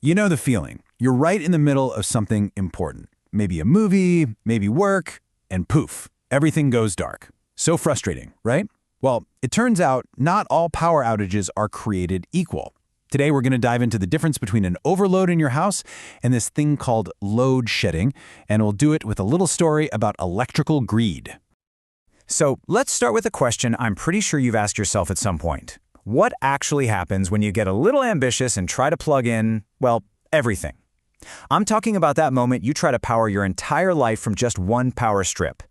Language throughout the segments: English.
You know the feeling. You're right in the middle of something important. Maybe a movie, maybe work, and poof, everything goes dark. So frustrating, right? Well, it turns out not all power outages are created equal. Today, we're going to dive into the difference between an overload in your house and this thing called load shedding, and we'll do it with a little story about electrical greed. So let's start with a question I'm pretty sure you've asked yourself at some point. What actually happens when you get a little ambitious and try to plug in, well, everything? I'm talking about that moment you try to power your entire life from just one power strip.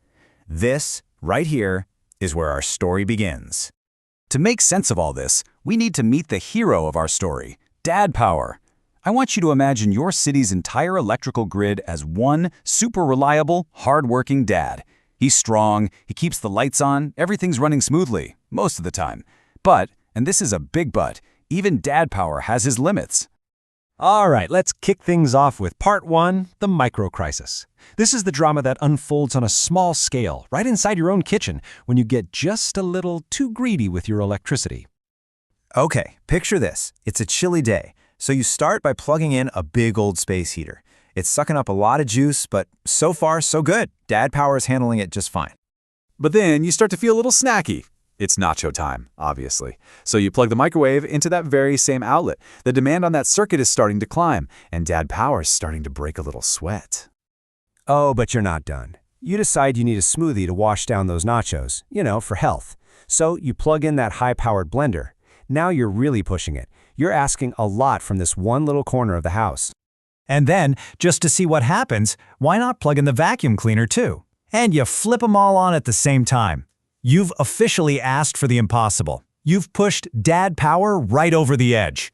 This, right here, is where our story begins. To make sense of all this, we need to meet the hero of our story, Dad Power. I want you to imagine your city's entire electrical grid as one super reliable, hard-working dad. He's strong, he keeps the lights on, everything's running smoothly, most of the time. But, and this is a big but, even Dad Power has his limits. All right, let's kick things off with Part 1, the micro-crisis. This is the drama that unfolds on a small scale, right inside your own kitchen, when you get just a little too greedy with your electricity. Okay, picture this. It's a chilly day, so you start by plugging in a big old space heater. It's sucking up a lot of juice, but so far, so good. Dad Power is handling it just fine. But then you start to feel a little snacky. It's nacho time, obviously. So you plug the microwave into that very same outlet. The demand on that circuit is starting to climb, and Dad Power is starting to break a little sweat. Oh, but you're not done. You decide you need a smoothie to wash down those nachos, for health. So you plug in that high-powered blender. Now you're really pushing it. You're asking a lot from this one little corner of the house. And then, just to see what happens, why not plug in the vacuum cleaner too? And you flip them all on at the same time. You've officially asked for the impossible. You've pushed Dad Power right over the edge.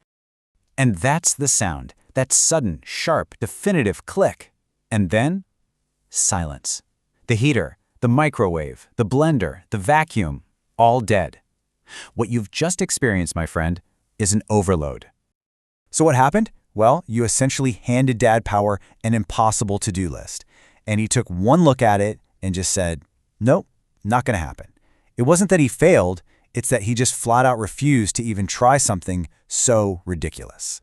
And that's the sound, that sudden, sharp, definitive click. And then, silence. The heater, the microwave, the blender, the vacuum, all dead. What you've just experienced, my friend, is an overload. So what happened? Well, you essentially handed Dad Power an impossible to-do list. And he took one look at it and just said, nope, not going to happen. It wasn't that he failed, it's that he just flat out refused to even try something so ridiculous.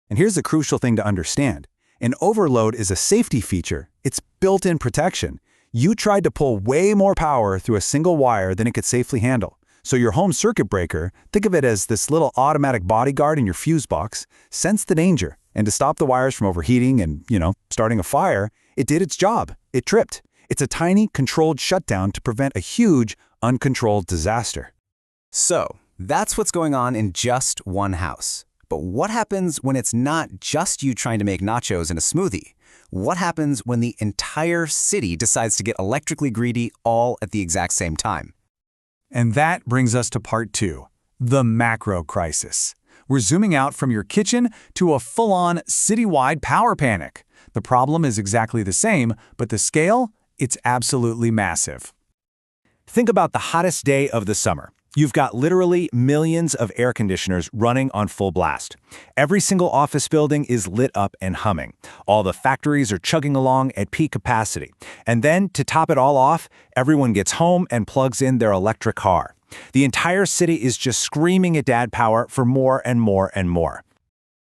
And here's the crucial thing to understand. An overload is a safety feature. It's built-in protection. You tried to pull way more power through a single wire than it could safely handle. So your home circuit breaker, think of it as this little automatic bodyguard in your fuse box, sensed the danger. And to stop the wires from overheating and, starting a fire, it did its job. It tripped. It's a tiny, controlled shutdown to prevent a huge, uncontrolled disaster. So, that's what's going on in just one house. But what happens when it's not just you trying to make nachos and a smoothie? What happens when the entire city decides to get electrically greedy all at the exact same time? And that brings us to Part 2, the macro crisis. We're zooming out from your kitchen to a full-on citywide power panic. The problem is exactly the same, but the scale, it's absolutely massive. Think about the hottest day of the summer. You've got literally millions of air conditioners running on full blast. Every single office building is lit up and humming. All the factories are chugging along at peak capacity. And then, to top it all off, everyone gets home and plugs in their electric car. The entire city is just screaming at Dad Power for more and more and more.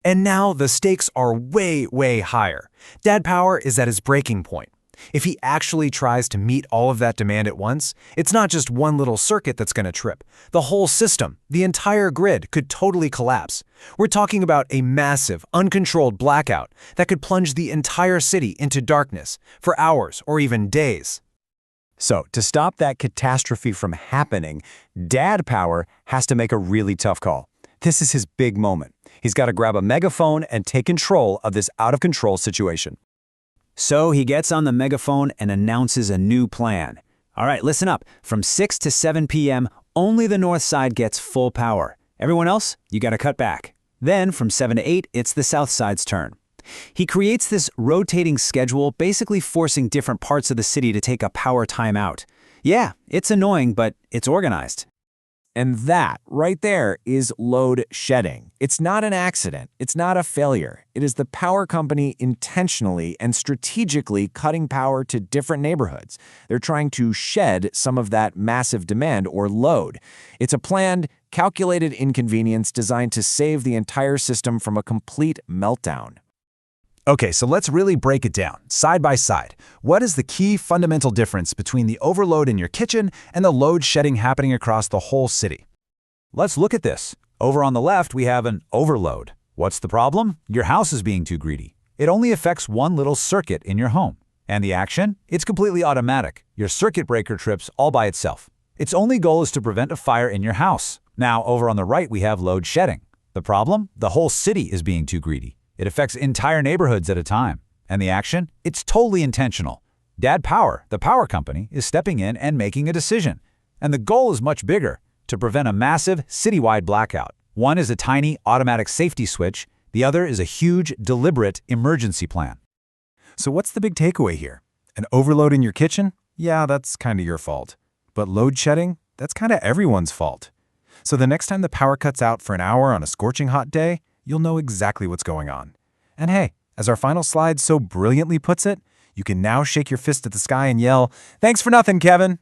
And now the stakes are way, way higher. Dad Power is at his breaking point. If he actually tries to meet all of that demand at once, it's not just one little circuit that's going to trip. The whole system, the entire grid, could totally collapse. We're talking about a massive, uncontrolled blackout that could plunge the entire city into darkness for hours or even days. So, to stop that catastrophe from happening, Dad Power has to make a really tough call. This is his big moment. He's got to grab a megaphone and take control of this out-of-control situation. So he gets on the megaphone and announces a new plan. All right, listen up. From 6 to 7 p.m., only the north side gets full power. Everyone else, you got to cut back. Then from 7 to 8, it's the south side's turn. He creates this rotating schedule, basically forcing different parts of the city to take a power timeout. Yeah, it's annoying, but it's organized. And that, right there, is load shedding. It's not an accident. It's not a failure. It is the power company intentionally and strategically cutting power to different neighborhoods. They're trying to shed some of that massive demand or load. It's a planned, calculated inconvenience designed to save the entire system from a complete meltdown. Okay, so let's really break it down, side by side. What is the key fundamental difference between the overload in your kitchen and the load shedding happening across the whole city? Let's look at this. Over on the left, we have an overload. What's the problem? Your house is being too greedy. It only affects one little circuit in your home. And the action? It's completely automatic. Your circuit breaker trips all by itself. Its only goal is to prevent a fire in your house. Now, over on the right, we have load shedding. The problem? The whole city is being too greedy. It affects entire neighborhoods at a time. And the action? It's totally intentional. Dad Power, the power company, is stepping in and making a decision. And the goal is much bigger, to prevent a massive citywide blackout. One is a tiny automatic safety switch. The other is a huge, deliberate emergency plan. So what's the big takeaway here? An overload in your kitchen? Yeah, that's kind of your fault. But load shedding? That's kind of everyone's fault. So the next time the power cuts out for an hour on a scorching hot day, you'll know exactly what's going on. And hey, as our final slide so brilliantly puts it, you can now shake your fist at the sky and yell, "Thanks for nothing, Kevin!"